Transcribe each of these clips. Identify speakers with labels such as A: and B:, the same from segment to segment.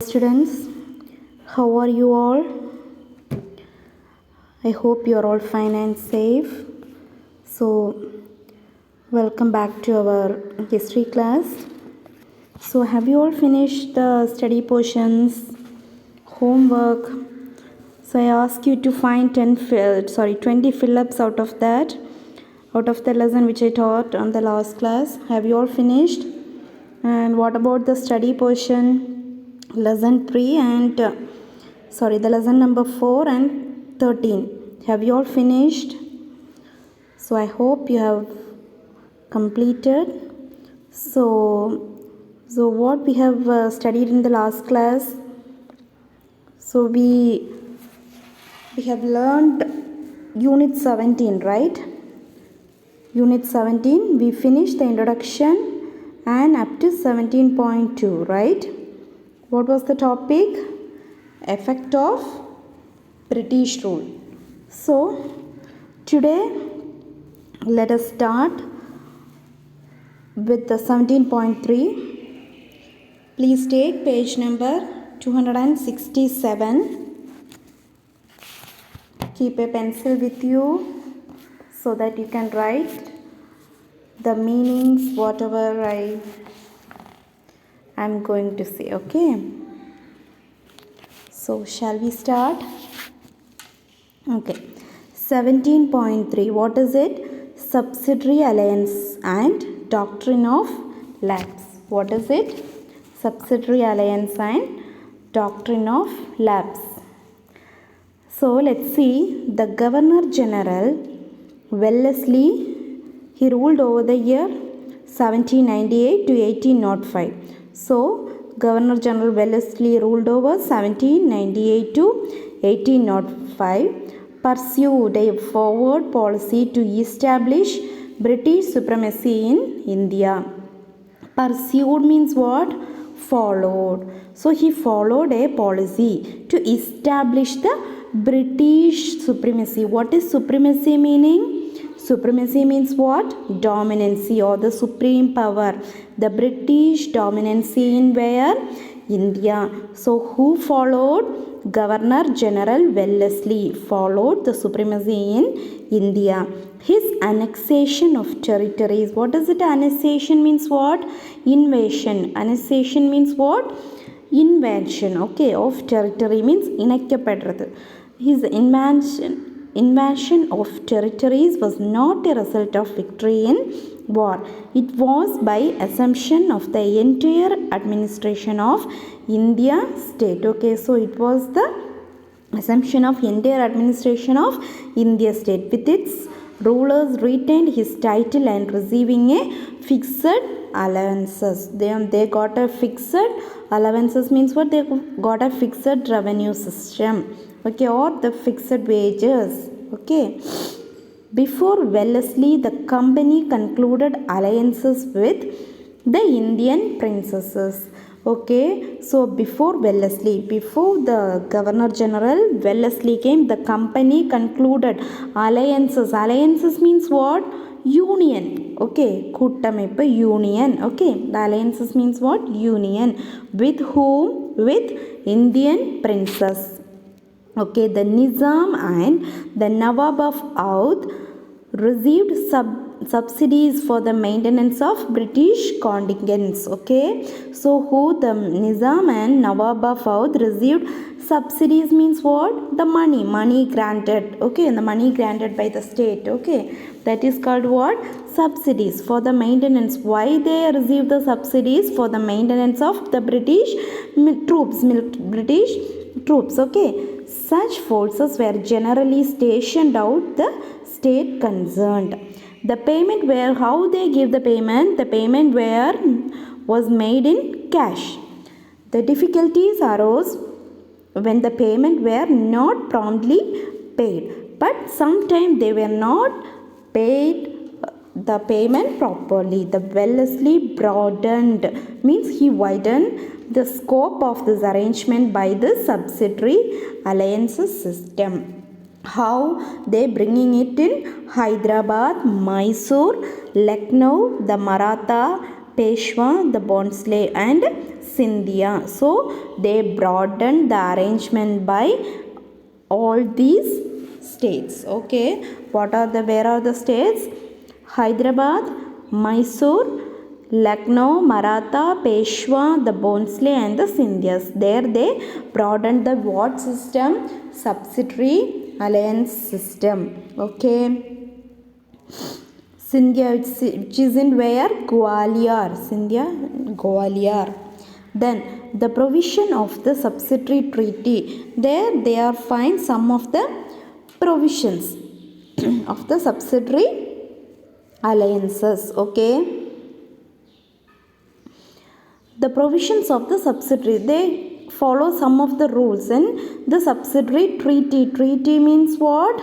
A: Students, how are you all? I hope you are all fine and safe. So welcome back to our history class. So have you all finished the study portions, homework? So I ask you to find 20 fill-ups out of the lesson which I taught on the last class. Have you all finished? And what about the study portion? Lesson 3 and the lesson number 4 and 13. Have you all finished? So I hope you have completed. So what we have studied in the last class. So we have learned unit 17, right? Unit 17 we finished the introduction and up to 17.2, right? What was the topic? Effect of British rule. So today let us start with the 17.3. Please take page number 267. Keep a pencil with you so that you can write the meanings whatever I'm going to say, okay? So shall we start? Okay. 17.3. What is it? Subsidiary alliance and doctrine of lapse. What is it? Subsidiary alliance and doctrine of lapse. So let's see. The Governor General Wellesley, he ruled over the year 1798 to 1805. So Governor General Wellesley ruled over 1798 to 1805, pursued a forward policy to establish British supremacy in India. Pursued means what? Followed. So he followed a policy to establish the British supremacy. What is supremacy meaning? Supremacy means what? Dominancy or the supreme power. The British dominancy in where? India. So who followed? Governor General Wellesley followed the supremacy in India. His annexation of territories. What does it? Annexation means what? Invasion. Annexation means what? Invasion. Okay, of territory means inakkapadrathu. His invasion of territories was not a result of victory in war. It was by assumption of the entire administration of India state. Okay, so it was the assumption of entire administration of India state with its rulers retained his title and receiving a fixed allowances. They got a fixed allowances means what? They got a fixed revenue system. Okay, or the fixed wages. Okay. Before Wellesley, the company concluded alliances with the Indian princesses. Okay, so before Wellesley, before the Governor General Wellesley came, the company concluded alliances. Alliances means what? Union. Okay, Kuttamippa union. Okay, the alliances means what? Union. With whom? With Indian princess. Okay, the Nizam and the Nawab of Oudh received subsidies for the maintenance of British contingents. Okay, so who? The Nizam and Nawab of Oudh received subsidies means what? The money granted. Okay, and the money granted by the state. Okay, that is called what? Subsidies for the maintenance. Why they received the subsidies? For the maintenance of the British troops. Okay, such forces were generally stationed out the state concerned. The payment were, how they give the payment? The payment was made in cash. The difficulties arose when the payment were not promptly paid, but sometimes they were not paid the payment properly. The Wellesley broadened means he widened the scope of this arrangement by the subsidiary alliances system. How? They bringing it in Hyderabad, Mysore, Lucknow, the Maratha Peshwa, the Bhonsle, and Scindia. So they broadened the arrangement by all these states. Okay, where are the states? Hyderabad, Mysore, Lucknow, Maratha, Peshwa, the Bhonsle, and the Scindias. There they broadened the what system? Subsidiary alliance system. Okay. Scindia, which is in where? Gwalior. Scindia, Gwalior. Then the provision of the subsidiary treaty. There they are find some of the provisions of the subsidiary alliances. Okay. The provisions of the subsidiary, they follow some of the rules in the subsidiary treaty. Treaty means what?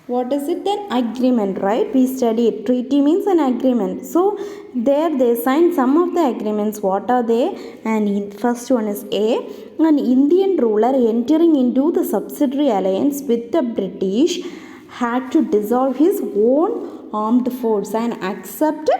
A: What is it then? Agreement, right? We studied. Treaty means an agreement. So there they sign some of the agreements. What are they? And first one is A. An Indian ruler entering into the subsidiary alliance with the British had to dissolve his own armed force and accept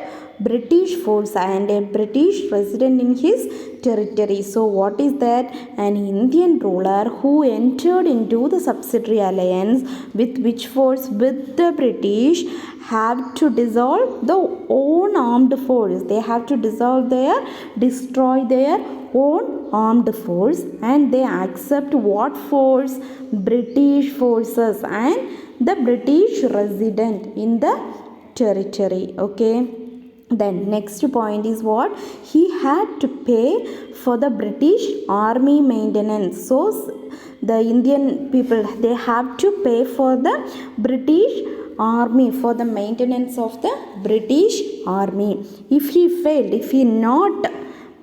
A: British force and a British resident in his territory. So what is that? An Indian ruler who entered into the subsidiary alliance with which force? With the British, have to dissolve the own armed force. They have to destroy their own armed force, and they accept what force? British forces and the British resident in the territory. Okay. Then next point is what? He had to pay for the British army maintenance. So the Indian people, they have to pay for the British army, for the maintenance of the British army. If he not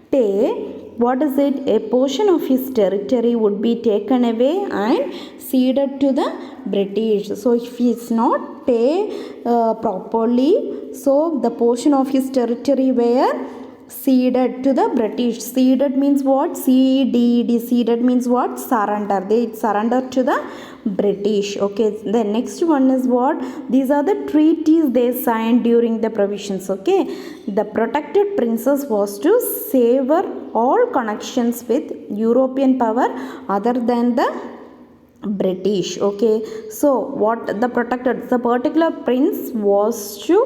A: pay, what is it? A portion of his territory would be taken away and ceded to the British. So if he is not pay properly, so the portion of his territory were ceded to the British. Ceded means what? C-E-D-E-D. Ceded means what? Surrender. They surrender to the British. Okay. The next one is what? These are the treaties they signed during the provisions. Okay. The protected princess was to sever all connections with European power other than the British. Okay. So what the particular prince was to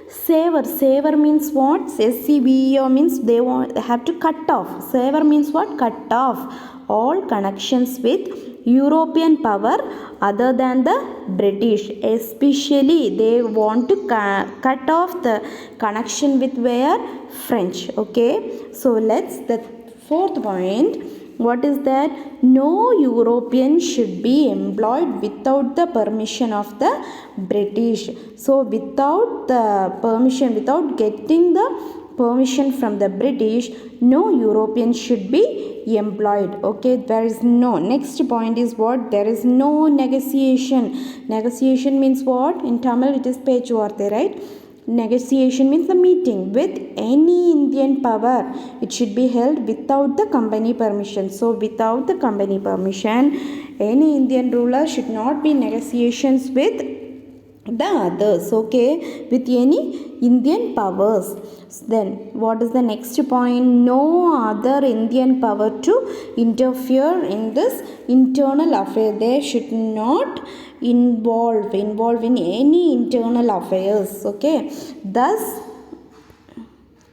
A: sever means what? SEVER means they have to cut off. Sever means what? Cut off all connections with European power other than the British. Especially they want to cut off the connection with where? French. Okay. So let's the fourth point. What is that? No European should be employed without the permission of the British. So without the permission, without getting the permission from the British, no European should be employed. Okay, there is no. Next point is what? There is no negotiation. Negotiation means what? In Tamil it is pechuvarthe, right? Negotiation means the meeting with any Indian power. It should be held without the company permission. So without the company permission, any Indian ruler should not be negotiations with the others. Okay, with any Indian powers. Then what is the next point? No other Indian power to interfere in this internal affair. They should not involve in any internal affairs. Okay, thus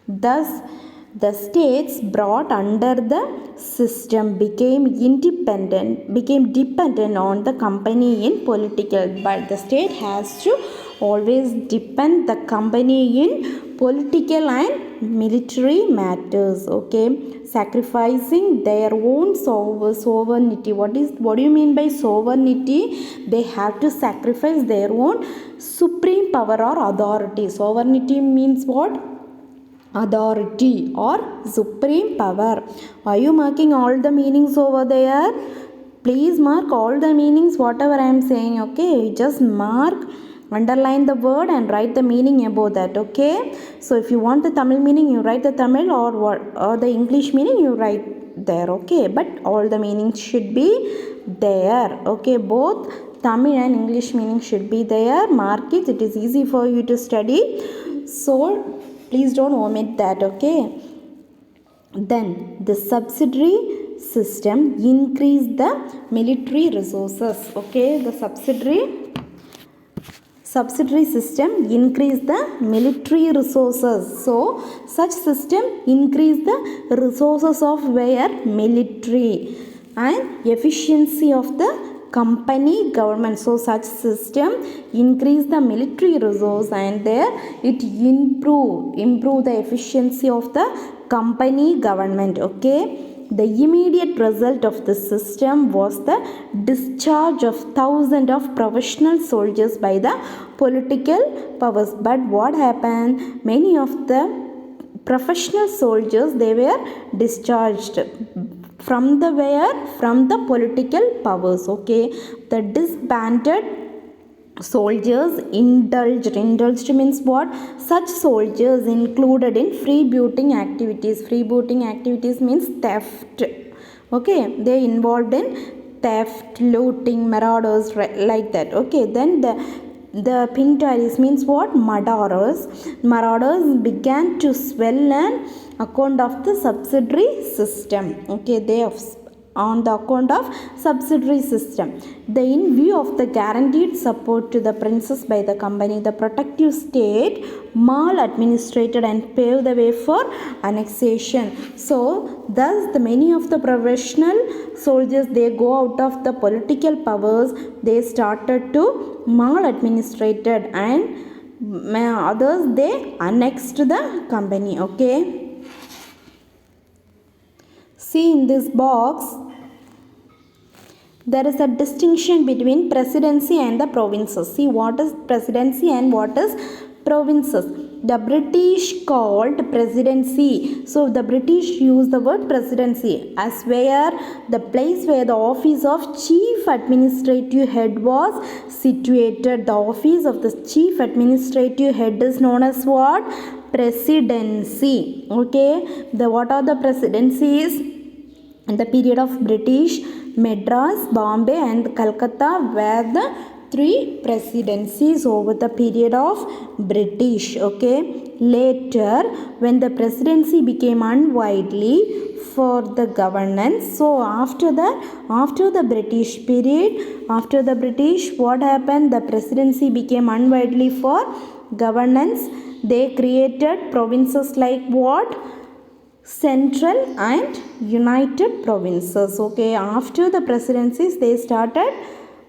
A: the states brought under the system became dependent on the company in political, but the state has to always depend the company in political and military matters. Okay, sacrificing their own sovereignty. What do you mean by sovereignty? They have to sacrifice their own supreme power or authority. Sovereignty means what? Authority or supreme power. Are you marking all the meanings over there? Please mark all the meanings whatever I am saying. Okay, just mark, underline the word and write the meaning above that. Okay, so if you want the Tamil meaning, you write the Tamil, or the English meaning, you write there. Okay, but all the meanings should be there. Okay, both Tamil and English meaning should be there. Mark it. It is easy for you to study. So please don't omit that, okay. Then the subsidiary system increased the military resources, okay. The subsidiary system increased the military resources. So such system increased the resources of where military and efficiency of the company government. So such system increase the military resource and there it improve the efficiency of the company government, okay. The immediate result of this system was the discharge of thousands of professional soldiers by the political powers. But what happened? Many of the professional soldiers, they were discharged from the where? From the political powers, okay. The disbanded soldiers indulged means what? Such soldiers included in freebooting activities means theft, okay. They involved in theft, looting, marauders, like that, okay. Then the Pintaris means what? Marauders began to swell an account of the subsidiary system, okay. They have on the account of subsidiary system. In view of the guaranteed support to the princes by the company, the protective state maladministrated and paved the way for annexation. So thus the many of the professional soldiers, they go out of the political powers, they started to maladministrated and others they annexed the company, okay. See in this box, there is a distinction between presidency and the provinces. See what is presidency and what is provinces. The British called presidency. So the British use the word presidency as where the place where the office of chief administrative head was situated. The office of the chief administrative head is known as what? Presidency, okay. What are the presidencies? In the period of British, Madras, Bombay and Calcutta were the three presidencies over the period of British, okay. Later, when the presidency became unwieldy for the governance, so after the British period, after the British, what happened? The presidency became unwieldy for governance. They created provinces like what? Central and United Provinces, okay. After the presidencies, they started,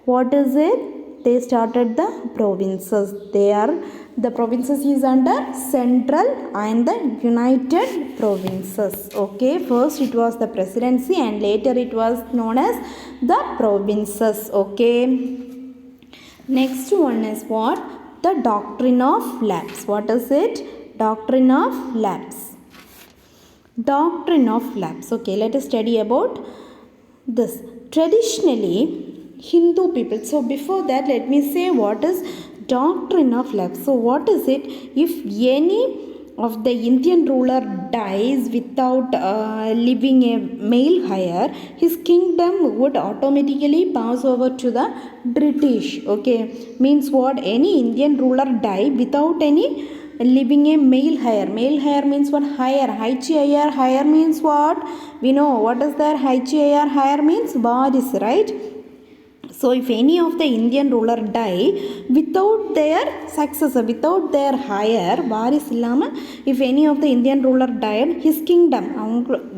A: what is it? They started the provinces. The provinces is under Central and the United Provinces, okay. First it was the presidency and later it was known as the provinces, okay. Next one is what? The doctrine of lapse. What is it? Doctrine of lapse. Doctrine of lapse. Okay, let us study about this. Traditionally, Hindu people. So before that, let me say what is doctrine of lapse. So what is it? If any of the Indian ruler dies without leaving a male heir, his kingdom would automatically pass over to the British. Okay, means what? Any Indian ruler die without any leaving a male heir. Male heir means what? Heir. H-I-R. Heir means what? We know what is there. H-I-R. Heir means varis, right? So if any of the Indian ruler die without their successor, without their heir, varis illama, if any of the Indian ruler died, his kingdom,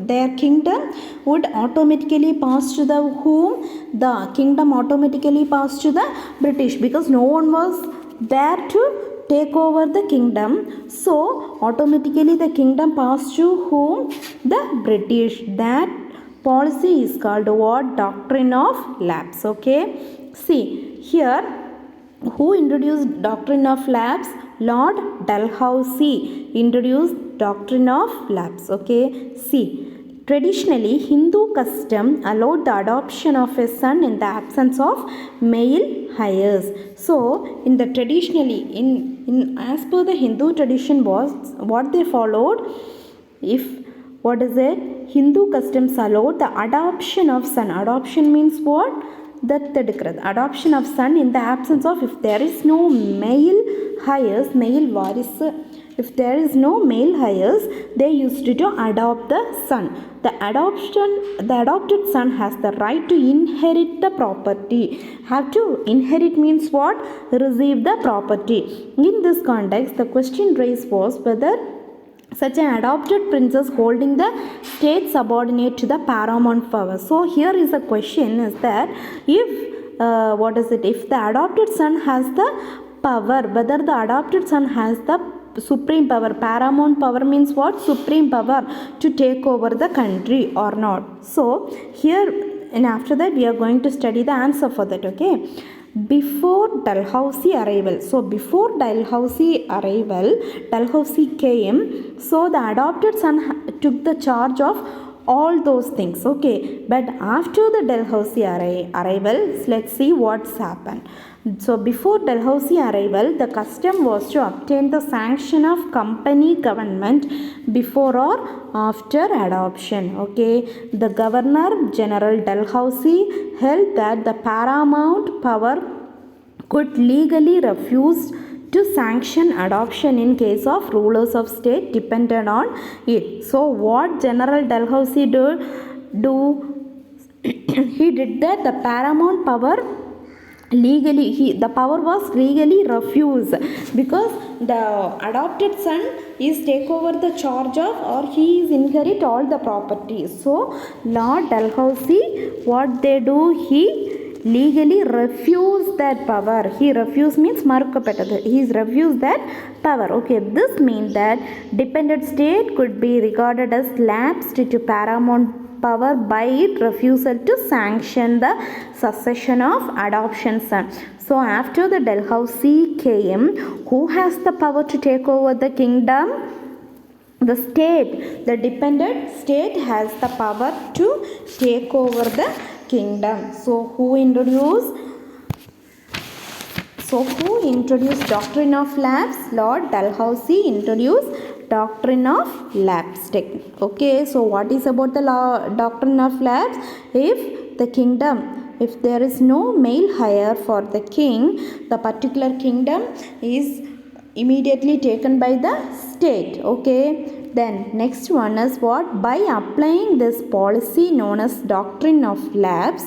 A: their kingdom would automatically pass to the whom? The kingdom automatically passed to the British, because no one was there to take over the kingdom. So automatically the kingdom passed to whom? The British. That policy is called what? Doctrine of lapse, okay. See here, who introduced doctrine of lapse? Lord Dalhousie introduced doctrine of lapse, okay. See, traditionally Hindu custom allowed the adoption of a son in the absence of male heirs. So in the traditionally in as per the Hindu tradition was what they followed, if what is it? Hindu customs allowed the adoption of son. Adoption means what? Adoption of son in the absence of, if there is no male heirs, male varis if there is no male heirs, they used to adopt the son. The adopted son has the right to inherit the property. Have to inherit means what? Receive the property. In this context, the question raised was whether such an adopted princess holding the state subordinate to the paramount power. So here is a question is that if if the adopted son has the power, whether the adopted son has the supreme power, paramount power means what? Supreme power to take over the country or not. So here and after that we are going to study the answer for that. Okay, before Dalhousie arrival, so before Dalhousie arrival, Dalhousie came, so the adopted son took the charge of all those things. Okay, but after the Dalhousie arrival, let's see what's happened. So before Dalhousie arrival, the custom was to obtain the sanction of company government before or after adoption. Okay, the Governor General Dalhousie held that the paramount power could legally refuse to sanction adoption in case of rulers of state depended on it. So what General Dalhousie do he did that the paramount power legally the power was legally refused, because the adopted son is take over the charge of, or he is inherit all the property. So Lord Dalhousie, what they do, he legally refuse that power. He refuse means marukapettathu. He is refused that power. Okay, this means that dependent state could be regarded as lapsed to paramount power by its refusal to sanction the succession of adoption son. So after the Dalhousie came, who has the power to take over the kingdom? The state, the dependent state has the power to take over the kingdom. So who introduced doctrine of lapse? Lord Dalhousie introduced doctrine of lapse. Okay, so what is about the doctrine of lapse? If the kingdom, if there is no male heir for the king, the particular kingdom is immediately taken by the state. Okay, then next one is what? By applying this policy known as doctrine of lapse,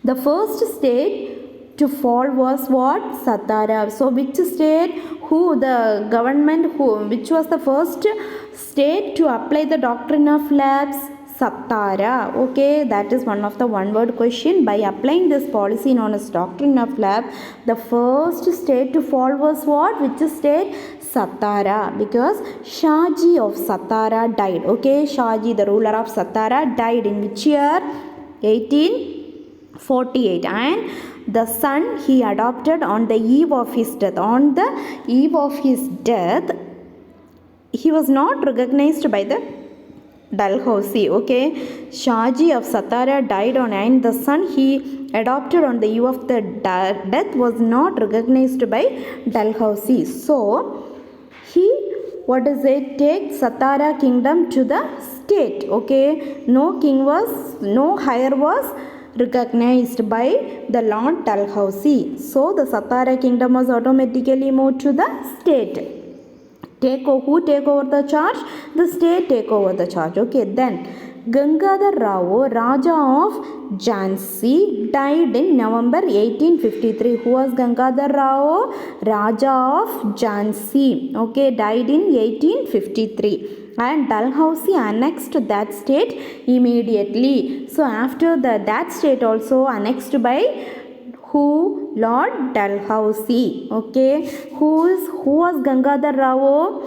A: the first state to fall was what? Satara. So which state? Which was the first state to apply the doctrine of lapse? Satara. Okay, that is one of the one word question. By applying this policy known as doctrine of lapse, the first state to fall was what? Which state? Satara, because Shaji of Satara died. Okay, Shaji, the ruler of Satara, died in which year? 1848, and the son he adopted on the eve of his death. On the eve of his death, he was not recognized by the Dalhousie. Okay, Shaji of Satara died on, and the son he adopted on the eve of the death was not recognized by Dalhousie. So he take Satara kingdom to the state. Okay, no heir was recognized by the Lord Dalhousie. So the Satara kingdom was automatically moved to the state. Who take over the charge? The state take over the charge. Okay, then Gangadhar Rao, Raja of Jhansi, died in November 1853. Who was Gangadhar Rao? Raja of Jhansi. Okay, died in 1853. And Dalhousie annexed that state immediately. So after that state also annexed by who? Lord Dalhousie. Okay, who was Gangadhar Rao?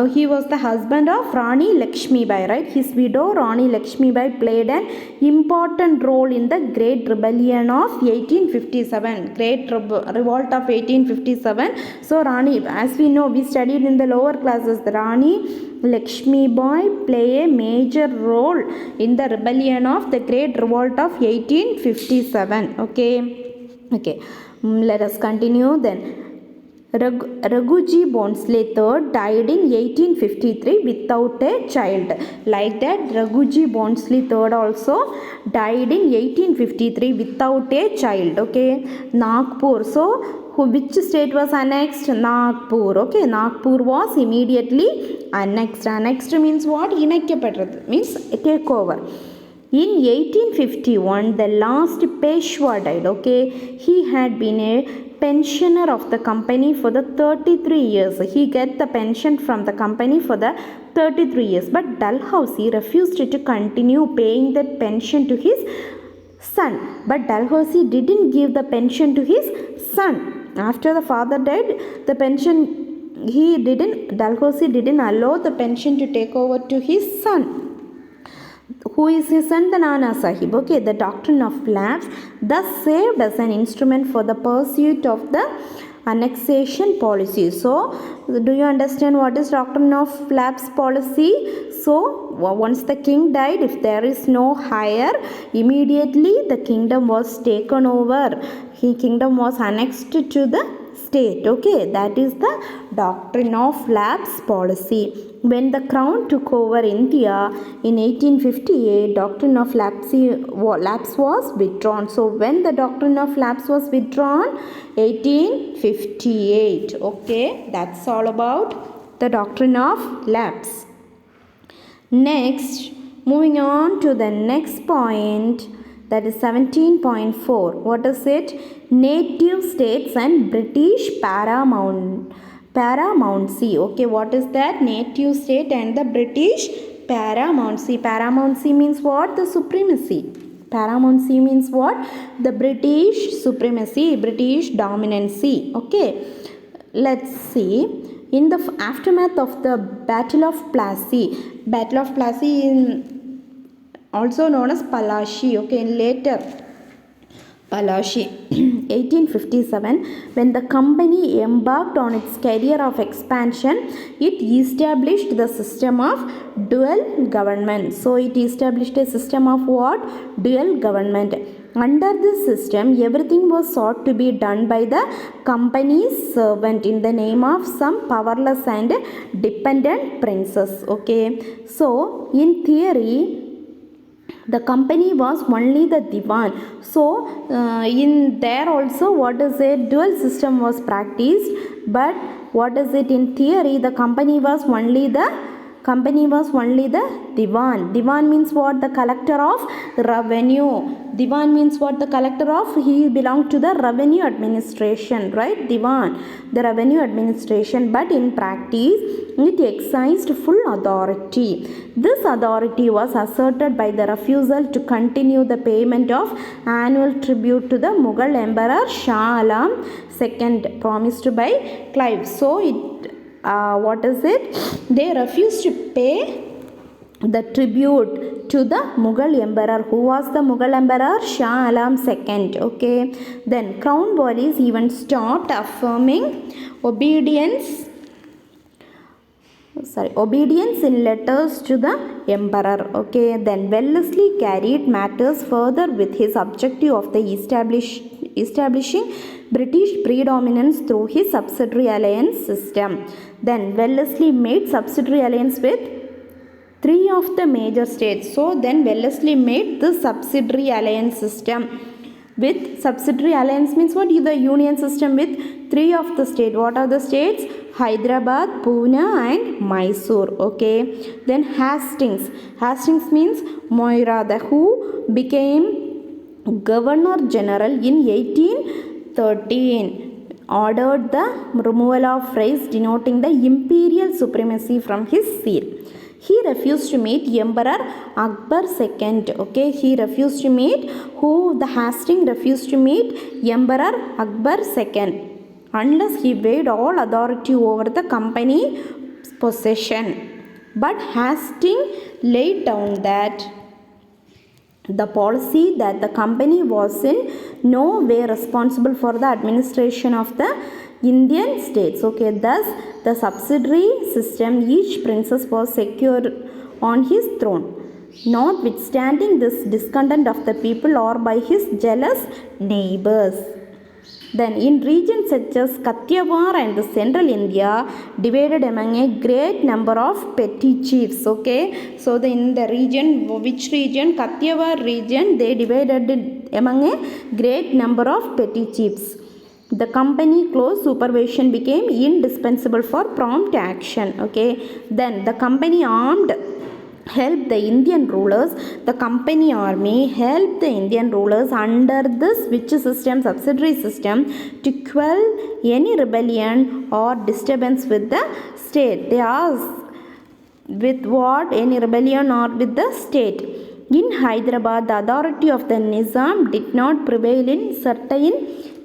A: He was the husband of Rani Lakshmi Bai, right? His widow Rani Lakshmi Bai played an important role in the Great Rebellion of 1857. Great Revolt of 1857. So Rani, as we know, we studied in the lower classes, the Rani Lakshmi Bai play a major role in the rebellion of the Great Revolt of 1857. Okay, let us continue then. Raghuji Bhonsle III died in 1853 without a child. Like that, Raghuji Bhonsle III also died in 1853 without a child. Okay, Nagpur. So which state was annexed? Nagpur. Okay, Nagpur was immediately annexed. Annexed means what? Inakkappettathu means take over. In 1851, the last Peshwa died. Okay, he had been a pensioner of the company for the 33 years. He get the pension from the company for the 33 years. But Dalhousie refused to continue paying that pension to his son. But Dalhousie didn't give the pension to his son. After the father died, the pension Dalhousie didn't allow the pension to take over to his son. Who is his son? The Nana Sahib. Okay, the doctrine of lapse thus served as an instrument for the pursuit of the annexation policy. So, do you understand what is doctrine of lapse policy? So, once the king died, if there is no heir, immediately the kingdom was taken over. Kingdom was annexed to the state. Okay, that is the doctrine of lapse policy. When the crown took over India in 1858, doctrine of lapse was withdrawn. So when the doctrine of lapse was withdrawn? 1858. Okay, that's all about the doctrine of lapse. Next, moving on to the next point, that is 17.4. What is it? Native states and British paramountcy. Okay, what is that? Native state and the British paramountcy. Paramountcy means what? The supremacy. Paramountcy means what? The British supremacy, British dominancy. Okay, let's see. In the aftermath of the Battle of Plassey, also known as Palashi. Okay, later Palashi, 1857, when the company embarked on its career of expansion, it established the system of dual government. So it established a system of what? Dual government. Under this system, everything was sought to be done by the company's servant in the name of some powerless and dependent princes. Okay, so in theory, the company was only the divan. So in there also, what is it? Dual system was practiced. But what is it? In theory, the company was only the divan. Divan means what? The collector of revenue. Divan means what? The collector of, he belonged to the revenue administration, right? Divan, the revenue administration. But in practice, it exercised full authority. This authority was asserted by the refusal to continue the payment of annual tribute to the Mughal Emperor Shah Alam II promised by Clive. So what is it? They refused to pay the tribute to the Mughal emperor. Who was the Mughal emperor? Shah Alam II. Okay, then Crown police even stopped affirming obedience in letters to the emperor. Okay, then Wellesley carried matters further with his objective of the establishing British predominance through his subsidiary alliance system. Then Wellesley made subsidiary alliance with 3 of the major states. So then Wellesley made the subsidiary alliance system. With subsidiary alliance means what? The union system with 3 of the states. What are the states? Hyderabad, Pune and Mysore. Okay, then Hastings means Moira, who became Governor General in 1813, ordered the removal of phrase denoting the imperial supremacy from his seal. He refused to meet Emperor Akbar II. Okay, he refused to meet who? The Hastings refused to meet Emperor Akbar II unless he waived all authority over the company possession. But Hastings laid down that the policy that the company was in no way responsible for the administration of the Indian states. Okay, thus the subsidiary system, each princess was secure on his throne, notwithstanding this discontent of the people or by his jealous neighbors. Then in regions such as Kathiawar and the central India, divided among a great number of petty chiefs. Okay, so in the region, which region? Kathiawar region, they divided among a great number of petty chiefs. The company close supervision became indispensable for prompt action. Okay, then the company armed helped the Indian rulers. The company army helped the Indian rulers under this which system, subsidiary system, to quell any rebellion or disturbance with the state. They asked with what? Any rebellion or with the state. In Hyderabad, the authority of the Nizam did not prevail in certain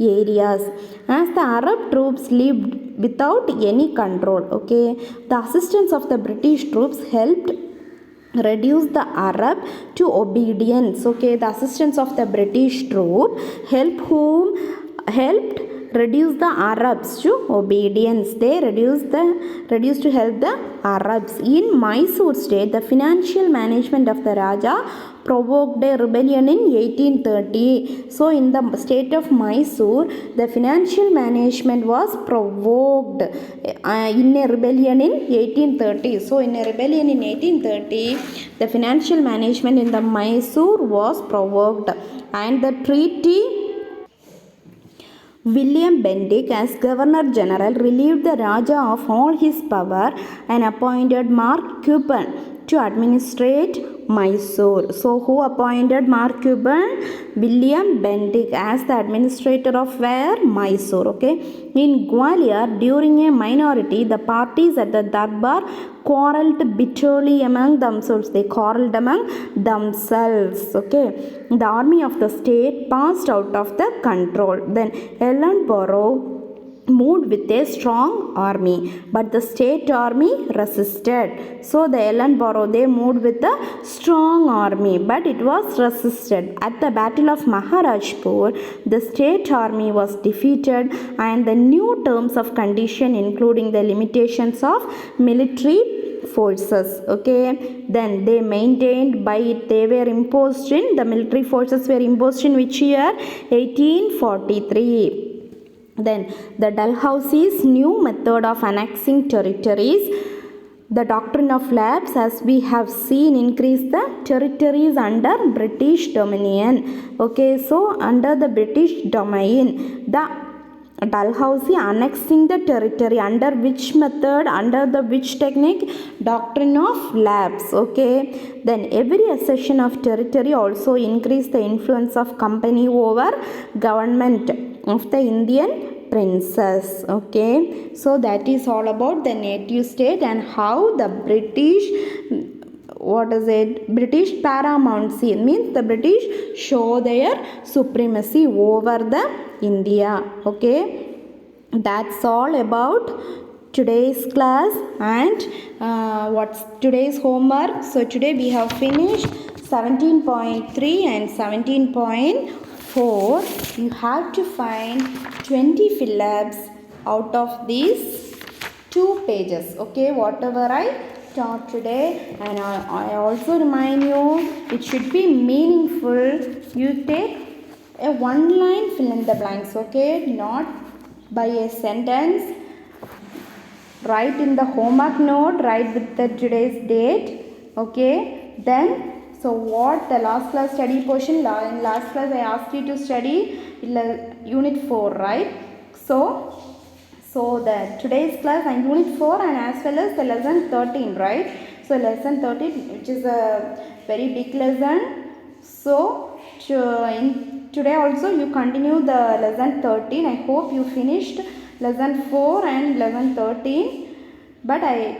A: areas, as the Arab troops lived without any control. Okay, the assistance of the British troops helped reduce the Arab to obedience. Okay, the assistance of the British troop helped reduce the Arabs to obedience. They reduced to help the Arabs. In Mysore state, the financial management of the Raja provoked a rebellion in 1830. So in the state of Mysore, the financial management was provoked in a rebellion in 1830. So in a rebellion in 1830, the financial management in the Mysore was provoked, and the treaty William Bentinck as Governor General relieved the Raja of all his power and appointed Mark Cuban to administrate Mysore. So who appointed Mark Cuban? William Bentinck as the administrator of where? Mysore. Okay. In Gwalior, during a minority, the parties at the Darbar quarreled bitterly among themselves. They quarreled among themselves. Okay. The army of the state passed out of the control. Then Ellenborough moved with a strong army, but the state army resisted. So the Ellenborough, they moved with a strong army, but it was resisted. At the battle of Maharajpur, the state army was defeated, and the new terms of condition, including the limitations of military forces. Okay, then they maintained by it. They were imposed in, the military forces were imposed in which year? 1843. Then the Dalhousie's new method of annexing territories, the doctrine of lapse, as we have seen, increased the territories under British dominion. Okay, so under the British domain, the Dalhousie annexing the territory under which method? Under the which technique? Doctrine of lapse. Okay, then every accession of territory also increased the influence of company over government of the Indian princess. Okay, so that is all about the native state and how the British British paramountcy, means the British show their supremacy over the India. Okay, that's all about today's class. And what's today's homework? So today we have finished 17.3 and 17.4. You have to find 20 fill-ups out of these 2 pages. Okay, whatever I taught today, and I also remind you, it should be meaningful. You take a 1-line fill in the blanks. Okay, not by a sentence. Write in the homework note, write with the today's date. Okay, then so what the last class study portion, in last class I asked you to study unit 4, right? So the today's class and unit 4 and as well as the lesson 13, right? So lesson 13, which is a very big lesson. So today also you continue the lesson 13. I hope you finished lesson 4 and lesson 13. But